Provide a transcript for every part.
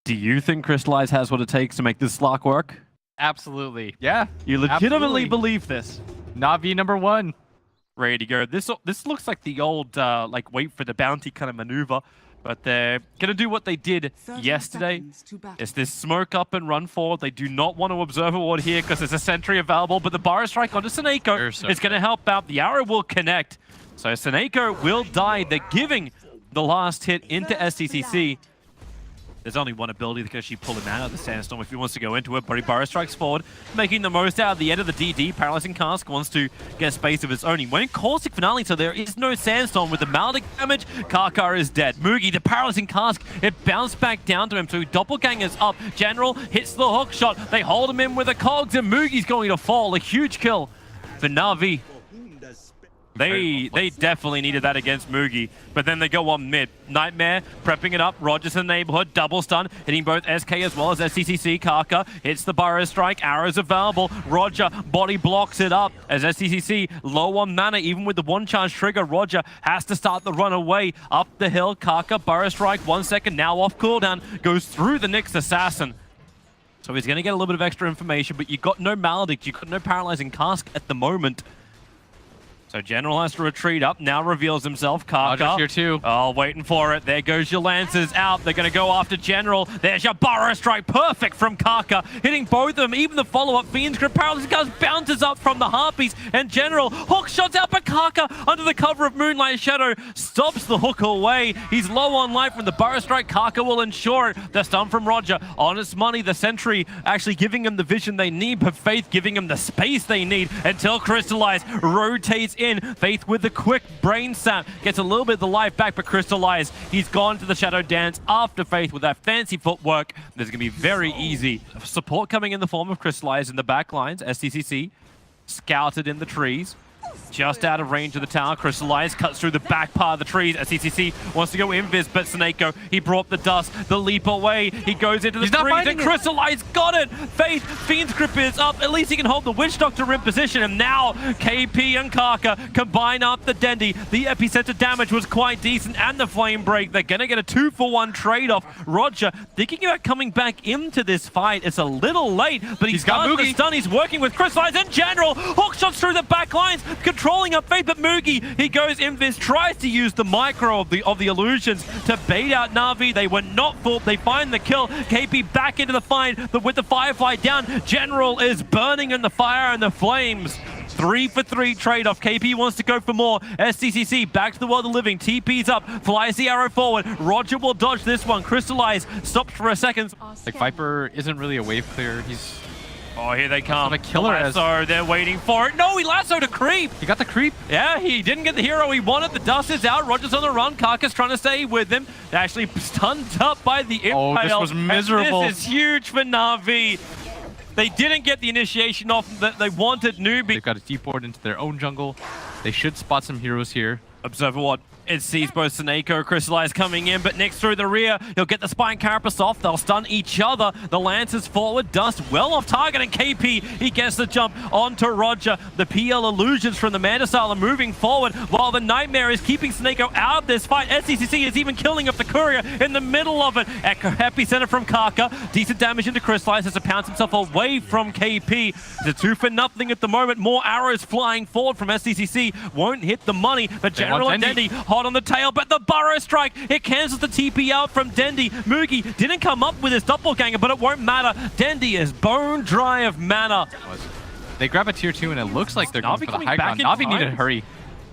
Do you think Crystallize has what it takes to make this Slark work? Absolutely. Yeah. You legitimately absolutely. believe this? Na'Vi #1. Ready to go. This looks like the old like wait for the bounty kind of maneuver, but they're gonna do what they did yesterday. It's this smoke up and run forward. They do not want to observe a ward here because there's a sentry available, but the Barra Strike onto Seneko is gonna help out. The arrow will connect, so Seneko will die. They're giving the last hit into STCC. There's only one ability that can actually pull him out of the sandstorm if he wants to go into it, but he Burrow strikes forward, making the most out of the end of the DD. Paralyzing Cask wants to get space of his own. He went in Caustic Finale, so there is no sandstorm. With the Maldic damage, Karkar is dead. Mugi, the Paralyzing Cask, it bounced back down to him, so Doppelganger's up. General hits the hook shot. They hold him in with the cogs, and Mugi's going to fall. A huge kill for Na'Vi. They definitely needed that against Mugi, but then they go on mid. Nightmare prepping it up. Rogers in the neighborhood, double stun, hitting both SK as well as SCCC. Karka hits the Burrow Strike, arrows available. Roger body blocks it up as SCCC low on mana, even with the one charge trigger. Roger has to start the run away up the hill. Karka Burrow Strike, 1 second now off cooldown, goes through the Nyx Assassin. So he's going to get a little bit of extra information, but you got no Maledict, you got no Paralyzing Cask at the moment. So General has to retreat up, now reveals himself. Karka here too. Oh, waiting for it. There goes your Lancers out. They're going to go after General. There's your Burrow Strike. Perfect from Karka. Hitting both of them. Even the follow-up Fiend's Grip. Paralysis Cask bounces up from the Harpies. And General hook shots out, but Karka, under the cover of Moonlight Shadow, stops the hook away. He's low on life from the Burrow Strike. Karka will ensure it. The stun from Roger. Honest money. The Sentry actually giving him the vision they need, but Faith giving him the space they need until Crystallize rotates in. Faith with the quick brain sap gets a little bit of the life back, but Crystallize, he's gone to the Shadow Dance after Faith with that fancy footwork. There's going to be very easy support coming in the form of Crystallize in the back lines. STCC scouted in the trees. Just out of range of the tower. Crystallize cuts through the back part of the trees. SCCC wants to go invis, but Seneko, he brought the dust. The leap away. He goes into the trees, and Crystallize got it. Faith, Fiend's Grip is up. At least he can hold the Witch Doctor in position. And now KP and Karka combine up the Dendi. The epicenter damage was quite decent, and the Flame Break. They're going to get a 2-for-1 trade-off. Roger thinking about coming back into this fight. It's a little late, but he's got the stun. He's working with Crystallize in general. Hook shots through the back lines. Controlling up Faith, but Mugi, he goes invis, tries to use the micro of the illusions to bait out Na'Vi. They were not fooled. They find the kill. KP back into the fight, but with the Firefly down, General is burning in the fire and the flames. 3-for-3 trade-off. KP wants to go for more. SCCC back to the world of living. TP's up, flies the arrow forward. Roger will dodge this one. Crystallize stops for a second. Like Viper isn't really a wave clear. He's Oh, here they come. A killer lasso, they're waiting for it. No, he lassoed a creep. He got the creep. Yeah, he didn't get the hero he wanted. The dust is out. Roger's on the run. Karka's trying to stay with him. They're actually stunned up by the impale. Oh, this was miserable. And this is huge for Na'Vi. They didn't get the initiation off that they wanted. Newbie. They've got a deep board into their own jungle. They should spot some heroes here. Observer what? It sees both Seneko, Crystallize coming in, but Nyx through the rear. He'll get the Spine Carapace off. They'll stun each other. The Lancers forward. Dust well off target, and KP, he gets the jump onto Roger. The PL illusions from the Mandasile are moving forward, while the Nightmare is keeping Seneko out of this fight. SCCC is even killing up the Courier in the middle of it. Epicenter from Karka. Decent damage into Crystallize as to pounce himself away from KP. It's a 2-for-0 at the moment. More arrows flying forward from SCCC. Won't hit the money, but General and Dendi hot on the tail, but the Burrow Strike, it cancels the TP out from Dendi. Mugi didn't come up with his doppelganger, but it won't matter. Dendi is bone dry of mana. They grab a tier 2, and it looks like they're going for the high ground. Na'Vi needed to hurry.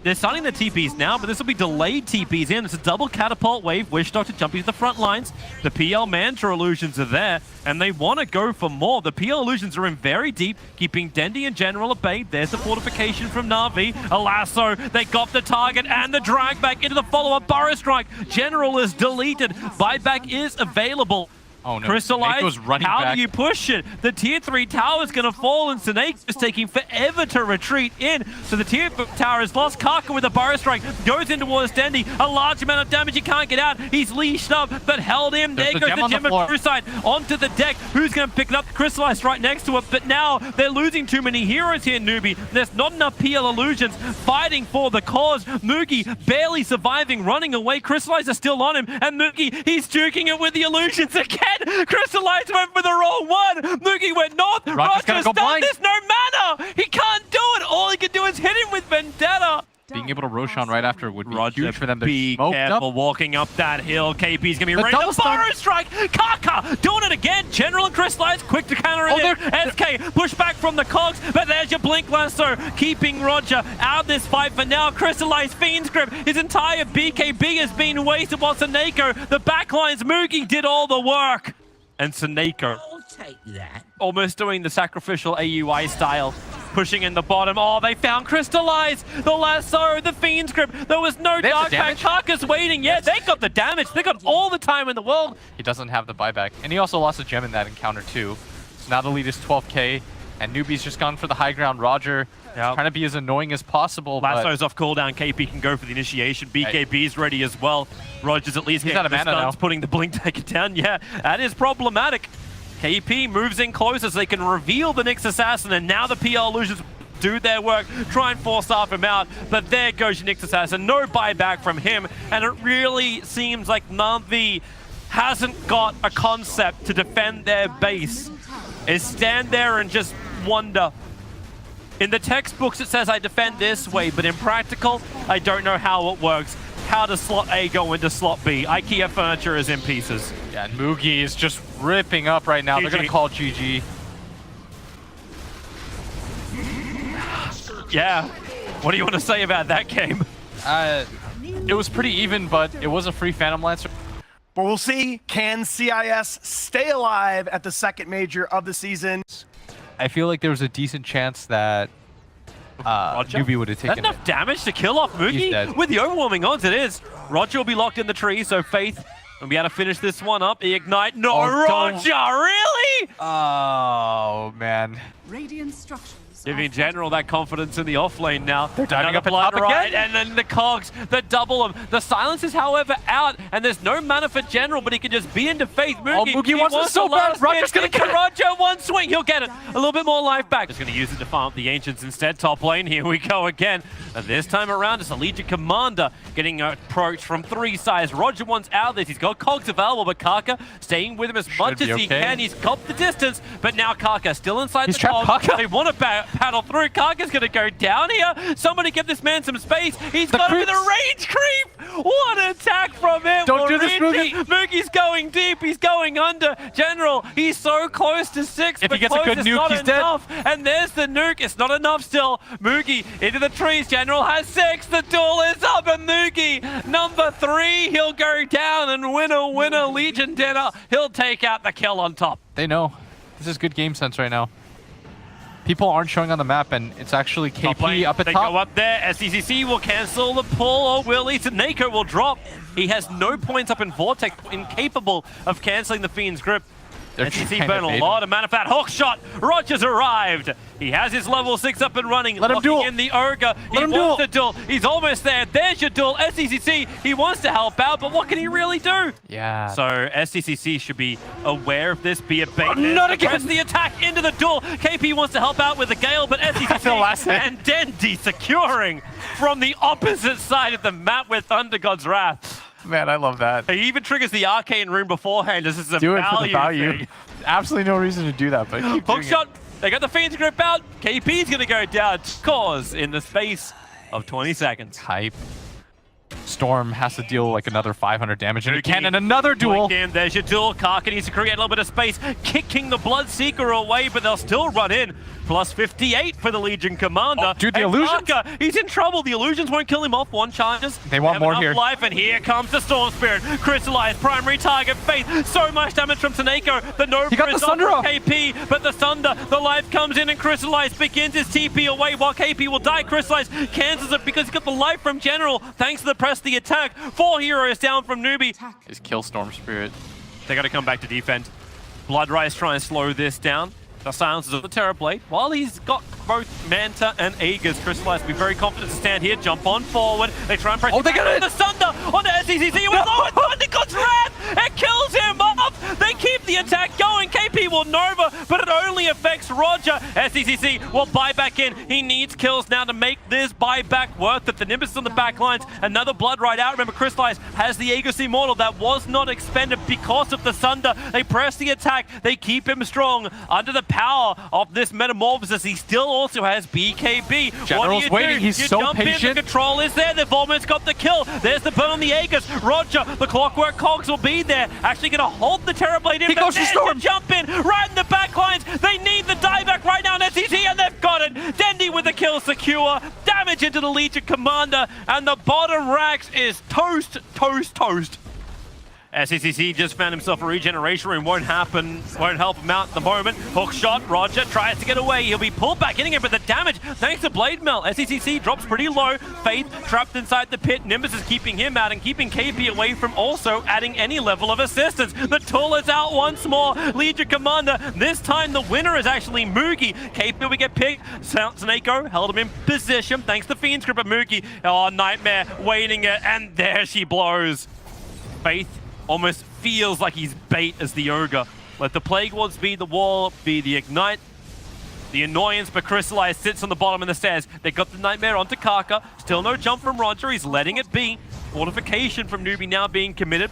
They're starting the TPs now, but this will be delayed TPs in. It's a double catapult wave. Wish Doctor jumping to the front lines. The PL Mantra illusions are there, and they want to go for more. The PL illusions are in very deep, keeping Dendi and General at bay. There's the fortification from Na'Vi. A lasso. They got the target and the drag back into the follow-up Burrow Strike. General is deleted. Buyback is available. Oh no, Crystallize, how back. do you push it? The tier 3 tower is going to fall, and Snake is taking forever to retreat in. So the tier 4 tower is lost. Karka with a Burrow Strike goes in towards Dendi. A large amount of damage. He can't get out. He's leashed up, but held in. There goes the gem of Crusade onto the deck. Who's going to pick it up? Crystallize right next to it, but now they're losing too many heroes here, Newbie. There's not enough PL illusions fighting for the cause. Mugi barely surviving, running away. Crystallize is still on him, and Mugi, he's juking it with the illusions again. again. Crystallize went for the wrong one. Moogie went north. Roger stunned. There's no mana. He can't do it. All he can do is hit him with Vendetta. Being able to Roshan right after would be Roger, huge for them to be smoke careful up. walking up that hill. KP's gonna be ready to Burrow strike. Kaka doing it again. General and Crystallize quick to counter it. SK push back from the cogs, but there's your blink lasso, keeping Roger out of this fight for now. Crystallize Fiend's Grip. His entire BKB has been wasted while Seneko, the backlines, Moogie did all the work. And Seneko almost doing the sacrificial AUI style. Pushing in the bottom. Oh, they found Crystallize. The lasso, the Fiend's Grip. There was no dark pack. Kaka's waiting. Yeah, they got the damage. They got all the time in the world. He doesn't have the buyback. And he also lost a gem in that encounter too. So now the lead is 12k. And Newbie's just gone for the high ground. Roger trying to be as annoying as possible. Lasso's off cooldown. KP can go for the initiation. BKB's ready as well. Roger's at least getting the stuns, putting the blink taker down. Yeah, that is problematic. KP moves in closer so they can reveal the Nyx Assassin, and now the PR Illusions do their work, try and force off him out, but there goes your Nyx Assassin. No buyback from him, and it really seems like Na'Vi hasn't got a concept to defend their base. Is stand there and just wonder. In the textbooks it says I defend this way, but in practical, I don't know how it works. How does slot A go into slot B? IKEA furniture is in pieces. Yeah, and Moogie is just ripping up right now. GG. They're going to call GG. Yeah. What do you want to say about that game? It was pretty even, but it was a free Phantom Lancer. But we'll see, can CIS stay alive at the second major of the season? I feel like there was a decent chance that Newbie would have taken enough damage to kill off Moogie? With the overwhelming odds it is. Roger will be locked in the tree, so Faith will be able to finish this one up. Ignite. No, Roger, really? Oh, man. Radiant structures. Giving General that confidence in the off lane now. They're diving up at top again. And then the cogs that double them. The silence is, however, out, and there's no mana for General, but he can just be into Faith. Moogie wants it so bad. Roger's gonna get it. Roger, one swing, he'll get it. A little bit more life back. Just gonna use it to farm up the Ancients instead. Top lane, here we go again. And this time around, it's a Legion Commander getting approached from three sides. Roger wants out of this. He's got cogs available, but Kaka staying with him as much as he can. He's got the distance, but now Kaka still inside the cogs. They want to paddle through. Kaka's gonna go down here. Somebody give this man some space. He's got him with a range creep. What an attack from him. Don't do this, Moogie. Moogie's going deep. He's going under. General, he's so close to 6. If he gets a good nuke, he's dead. And there's the nuke. It's not enough still. Moogie into the trees. General has 6. The duel is up, and Moogie, number 3, he'll go down and winner, Legion dinner. He'll take out the kill on top. They know. This is good game sense right now. People aren't showing on the map, and it's actually KP up at top. They go up there. SCCC will cancel the pull, or will he? Seneko will drop. He has no points up in Vortex, incapable of canceling the Fiend's Grip. SCC burn a lot of mana for that hook shot. Roger's arrived. He has his level 6 up and running. Let him duel. In the Ogre. He wants the duel. He's almost there. There's your duel. SCCC, he wants to help out, but what can he really do? Yeah. So SCCC should be aware of this, be a bait. Not again. Press the attack into the duel. KP wants to help out with the Gale, but SCCC and Dendi securing from the opposite side of the map with Thunder God's Wrath. Man, I love that. He even triggers the arcane rune beforehand. This is a do it for the value. Thing. Absolutely no reason to do that, but keep hook shot. They got the Fiend's Grip out. KP's gonna go down. Cause in the space of 20 seconds. Hype. Storm has to deal like another 500 damage, and he can in another duel. There's your duel. Kaka needs to create a little bit of space, kicking the Bloodseeker away, but they'll still run in. Plus 58 for the Legion Commander. Oh, dude, the illusions. Kaka, he's in trouble. The illusions won't kill him off. One charges. They want more here. Life, and here comes the Storm Spirit. Crystallized, primary target, Faith. So much damage from Seneko. The Nova is on KP, but the Thunder, the life comes in, and Crystallized begins his TP away while KP will die. Crystallized cancels it because he's got the life from General. Thanks to the press the attack. 4 heroes down from Newbie. His kill Storm Spirit. They got to come back to defend. Bloodrise trying to slow this down. The silences of the Terrorblade. While he's got both Manta and Aegis, Crystallized will be very confident to stand here, jump on forward. They try and press they got it! The Thunder onto SCCC with Thunder God's Wrath! It kills him off! They keep the attack going. KP Ward Nova, but it only affects Roger. SCCC will buy back in. He needs kills now to make this buyback worth it. The Nimbus is on the back lines. Another Blood right out. Remember, Crystallize has the Aegis Immortal that was not expended because of the Sunder. They press the attack. They keep him strong. Under the power of this Metamorphosis, he still also has BKB. General's waiting. He's you so jump patient. In, the control is there. They've almost got the kill. There's the burn on the Aegis. Roger, the Clockwork Cogs will be there. Actually going to hold the Terrorblade in. He goes to Storm. Jump in right in the back lines. They need the dieback right now in SCC, and they've got it. Dendy with the kill secure. Damage into the Legion Commander, and the bottom racks is toast, toast, toast. SCCC just found himself a regeneration room. Won't help him out at the moment. Hook shot, Roger tries to get away. He'll be pulled back, hitting him, but the damage, thanks to Blade Melt. SCCC drops pretty low. Faith trapped inside the pit. Nimbus is keeping him out and keeping KP away from also adding any level of assistance. The tool is out once more. Legion Commander, this time the winner is actually Moogie. KP will get picked. Snako held him in position thanks to Fiend's Grip of Moogie. Oh, Nightmare waiting it, and there she blows. Faith almost feels like he's bait as the Ogre. Let the Plague Wards be the wall, be the Ignite. The annoyance, but Crystallize sits on the bottom of the stairs. They got the Nightmare onto Kaka. Still no jump from Roger. He's letting it be. Fortification from Newbie now being committed.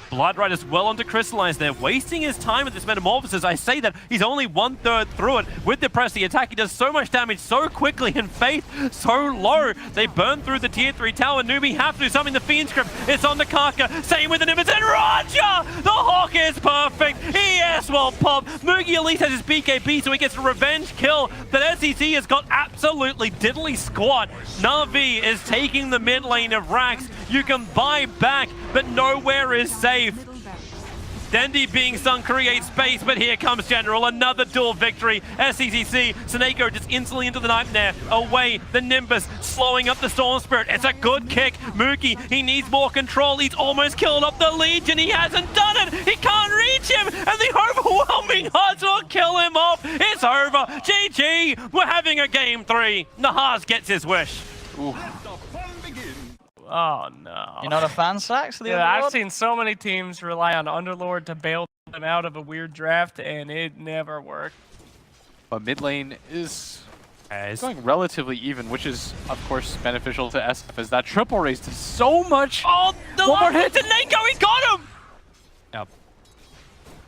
Bloodrite is well onto Crystallize. They're wasting his time with this Metamorphosis. I say that he's only 1/3 through it. With the press, the attack, he does so much damage so quickly, and Faith so low. They burn through the tier 3 tower. Newbie have to do something. The Fiend Script, it's on the Kaka. Same with the Nimbus, and Roger! The Hawk is perfect. ES will pop. Moogie at least has his BKB, so he gets a revenge kill. But SCC has got absolutely diddly squat. Na'Vi is taking the mid lane of Rax. You can buy back, but nowhere is safe. Dendy being sung creates space, but here comes General. Another duel victory. SCCC, Snako just instantly into the Nightmare. Away, the Nimbus, slowing up the Storm Spirit. It's a good kick. Mookie, he needs more control. He's almost killed up the Legion. He hasn't done it. He can't reach him, and the overwhelming odds will kill him off. It's over. GG. We're having a game 3. Nahaz gets his wish. Ooh. Oh no. You're not a fan, Sax? Yeah, I've seen so many teams rely on Underlord to bail them out of a weird draft, and it never worked. But mid lane is going relatively even, which is, of course, beneficial to SF, as that triple race does so much. Oh, the One more last hit. hit to Nako, he got him! Yep.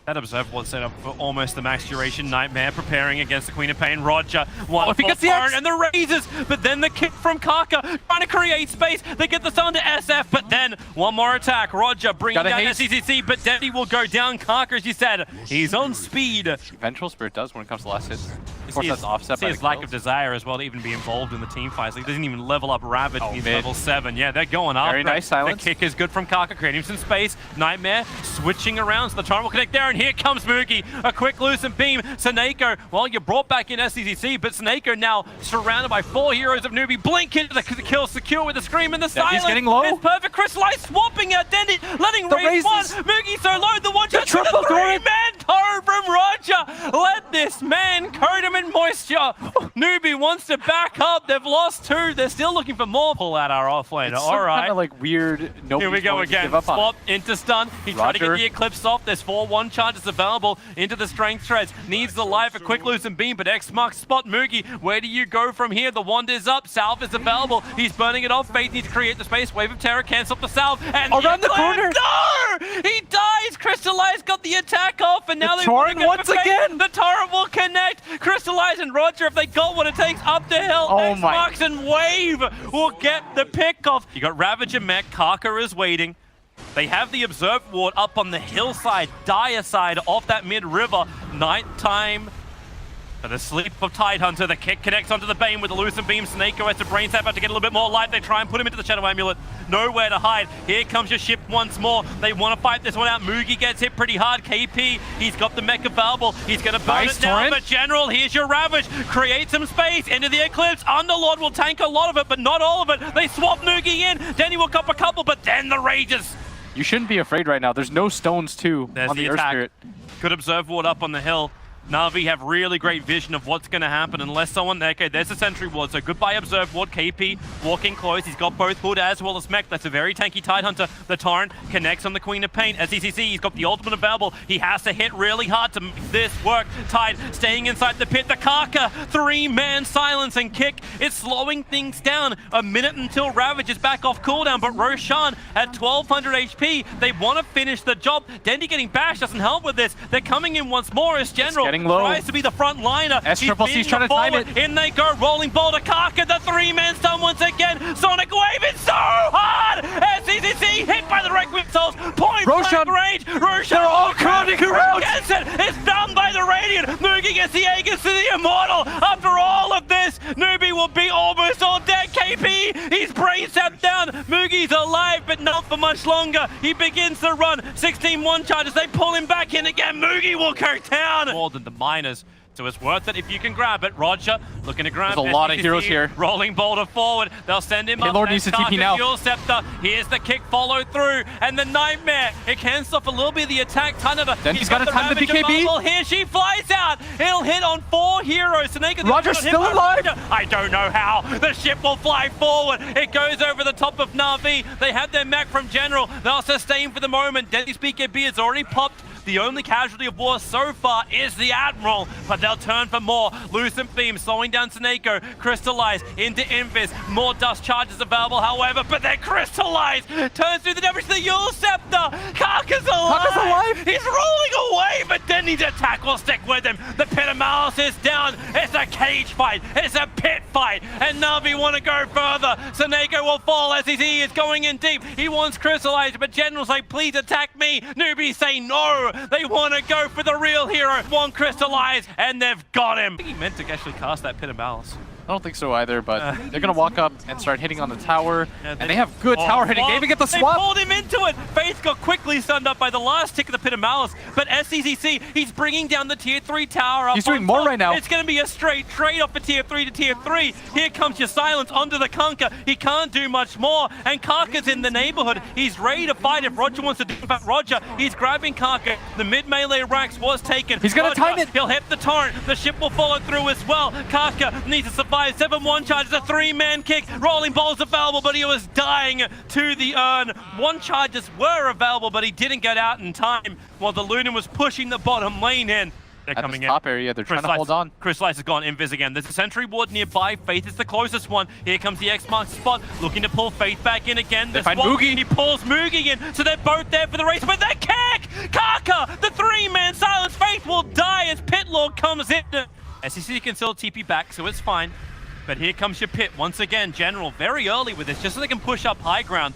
That Observer was set up for almost the max duration. Nightmare preparing against the Queen of Pain. Roger, one if he gets the X. and the raises, but then the kick from Kaka, trying to create space. They get the stun to SF, but then one more attack. Roger bringing down SCCC, but Dendy will go down. Kaka, as you said, he's on speed. Vengeful Spirit does when it comes to last hits. Of course, that's offset by his lack of desire as well to even be involved in the team fights. He doesn't even level up Ravage. He's level 7. Yeah, they're going up. Very nice silence. The kick is good from Kaka, creating some space. Nightmare switching around, so the Torrent will connect there, and here comes Moogie. A quick loosen beam. Snako, well, you brought back in SCCC, but Snako now surrounded by 4 heroes of Newbie. Blink into the kill, secure with the scream and the silence. He's getting low. It's perfect. Crystallize swapping out Dendy, letting raise one. Moogie so low, the one shot, triple the 3-man turret from Roger. Let this man coat him in moisture. Newbie wants to back up. They've lost 2. They're still looking for more. Pull out our offlaner. All right. Kind of like weird. Here we go again. Swap into stun. He tried to get the Eclipse off. There's 4 1-charges available into the Strength Treads. Needs the life, a quick loosen beam, but X marks spot Moogie. Where do you go from here? The wand is up. Salve is available. He's burning it off. Faith needs to create the space. Wave of Terror cancel the salve. And around the corner. No! He dies. Crystallize got the attack off, and now they Torrent once again. The Torrent will connect. Crystallize and Roger, if they got what it takes, up the hill. Oh X my. marks and Wave will get the pick off. You got Ravage and Mech. Kaka is waiting. They have the Observe Ward up on the hillside, dire side off that mid-river. Nighttime for the sleep of Tidehunter. The kick connects onto the Bane with the Loosen Beam. Snako has to brain tap out to get a little bit more life. They try and put him into the Shadow Amulet. Nowhere to hide. Here comes your ship once more. They want to fight this one out. Moogie gets hit pretty hard. KP, he's got the mech available. He's going to burn it down. But General, here's your Ravage. Create some space into the Eclipse. Underlord will tank a lot of it, but not all of it. They swap Moogie in. Denny will cop a couple, but then the Rages. You shouldn't be afraid right now. There's no stones too on the Earth Spirit. Good Observe Ward up on the hill. Na'Vi have really great vision of what's going to happen unless someone... Okay, there's a sentry ward, so goodbye observed ward. KP walking close. He's got both Hood as well as Mech. That's a very tanky Tidehunter. The Torrent connects on the Queen of Pain. SECC, he's got the ultimate available. He has to hit really hard to make this work. Tide staying inside the pit. The Kaka, 3-man silence and kick is slowing things down. A minute until Ravage is back off cooldown, but Roshan at 1200 HP. They want to finish the job. Dendy getting bashed doesn't help with this. They're coming in once more as General tries to be the front liner. SCCC's trying to time it. In they go, rolling ball to Kaka, the 3-man stun once again. Sonic Wave, it's so hard! SCCC hit by the Wreck missiles. Point blank range. Roshan all crowding around. Gets it. It's done by the Radiant. Moogie gets the Aegis to the Immortal. After all of this, Newbie will be almost all dead. KP, he's brain sapped down. Moogie's alive, but not for much longer. He begins to run. 16 one charges. They pull him back in again. Moogie will go down. More than the miners. So it's worth it if you can grab it. Roger looking to grab. There's a lot of heroes here. Rolling boulder forward. They'll send him up. Lord needs to TP now. Fuel Scepter. Here's the kick follow through. And the Nightmare. It can stop a little bit of the attack. Then he's got to time the BKB. Well, here she flies out. It'll hit on 4 heroes. Roger's still alive. I don't know how. The ship will fly forward. It goes over the top of Na'Vi. They have their mech from General. They'll sustain for the moment. Denny's BKB has already popped. The only casualty of war so far is the Admiral, but they'll turn for more. Lucent Beam slowing down Snako. Crystallize into Invis. More dust charges available, however, but they're crystallized. Turns through the damage to the Yule Scepter. Kaka's alive. He's rolling away, but Denny's attack will stick with him. The Pit of Malice is down. It's a cage fight. It's a pit fight. And Na'Vi want to go further. Snako will fall as he is going in deep. He wants crystallized, but General's like, please attack me. Newbies say no. They want to go for the real hero. One crystallize, and they've got him. I think he meant to actually cast that Pit of Malice. I don't think so either, but they're going to walk up and start hitting on the tower. And they have good tower hitting. They even get the swap. They pulled him into it. Faith got quickly stunned up by the last tick of the Pit of Malice. But SCCC, he's bringing down the tier 3 tower. He's doing more right now. It's going to be a straight trade off for tier 3 to tier 3. Here comes your silence onto the Kunkka. He can't do much more. And Karka's in the neighborhood. He's ready to fight if Roger wants to do it. Roger, he's grabbing Karka. The mid melee racks was taken. He's going to time it. He'll hit the torrent. The ship will follow through as well. Karka needs to survive. 7-1 charge. It's a 3-man kick. Rolling balls available, but he was dying to the urn. 1 charges were available, but he didn't get out in time while the Lunan was pushing the bottom lane in. They're coming in. Top area, they're trying to hold on. Crystallize has gone invis again. There's a sentry ward nearby. Faith is the closest one. Here comes the X marks the spot, looking to pull Faith back in again. They find Moogie. He pulls Moogie in, so they're both there for the race. But the kick! Kaka, the 3-man silence. Faith will die as Pit Lord comes in. SEC can still TP back, so it's fine. But here comes your Pit once again. General very early with this, just so they can push up high ground.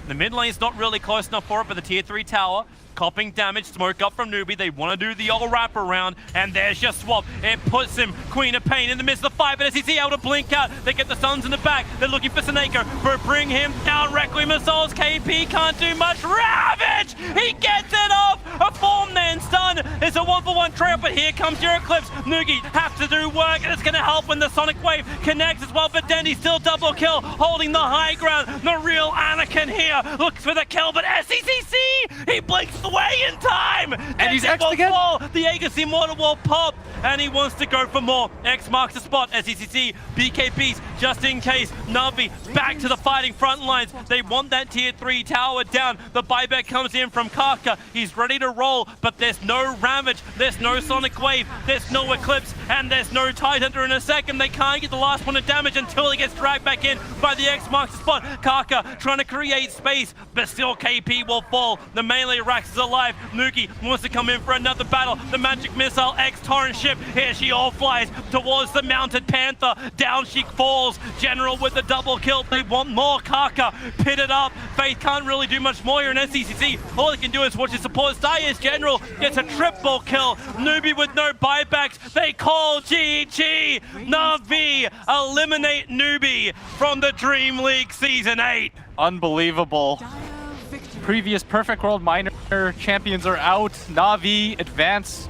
The mid lane's not really close enough for it, but the tier 3 tower copping damage, smoke up from Newbie. They want to do the old wrap around, and there's your swap. It puts him, Queen of Pain, in the midst of the fight, but SEC able to blink out. They get the Suns in the back. They're looking for Snako, but bring him down. Requiem Assaults, KP can't do much. Ravage! He gets it off! A 4-man stun. It's a 1-for-1 trade, but here comes your Eclipse. Noogie have to do work, and it's going to help when the Sonic Wave connects as well, but Dendy still double kill, holding the high ground. The real Anakin here looks for the kill, but SECC, he blinks away in time, and he's X again. The Aegis Immortal will pop, and he wants to go for more. X marks the spot. SECC, BKBs, just in case. Na'Vi back to the fighting front lines. They want that tier 3 tower down. The buyback comes in from Karka. He's ready to roll, but there's no Ravage, there's no Sonic Wave, there's no Eclipse, and there's no Tidehunter in a second. They can't get the last point of damage until he gets dragged back in by the X marks the spot. Karka trying to create space, but still KP will fall. The melee Rax is alive. Nuki wants to come in for another battle. The magic missile X Torrent ship. Here she all flies towards the mounted Panther. Down she falls. General with the double kill. They want more. Karka pitted up. Faith can't really do much more here in SCCC. All they can do is watch his support die as General gets a triple kill. Newbie with no buybacks. They call GG. Na'Vi eliminate Newbie from the DreamLeague Season 8. Unbelievable. Previous Perfect World Minor champions are out. Na'Vi advance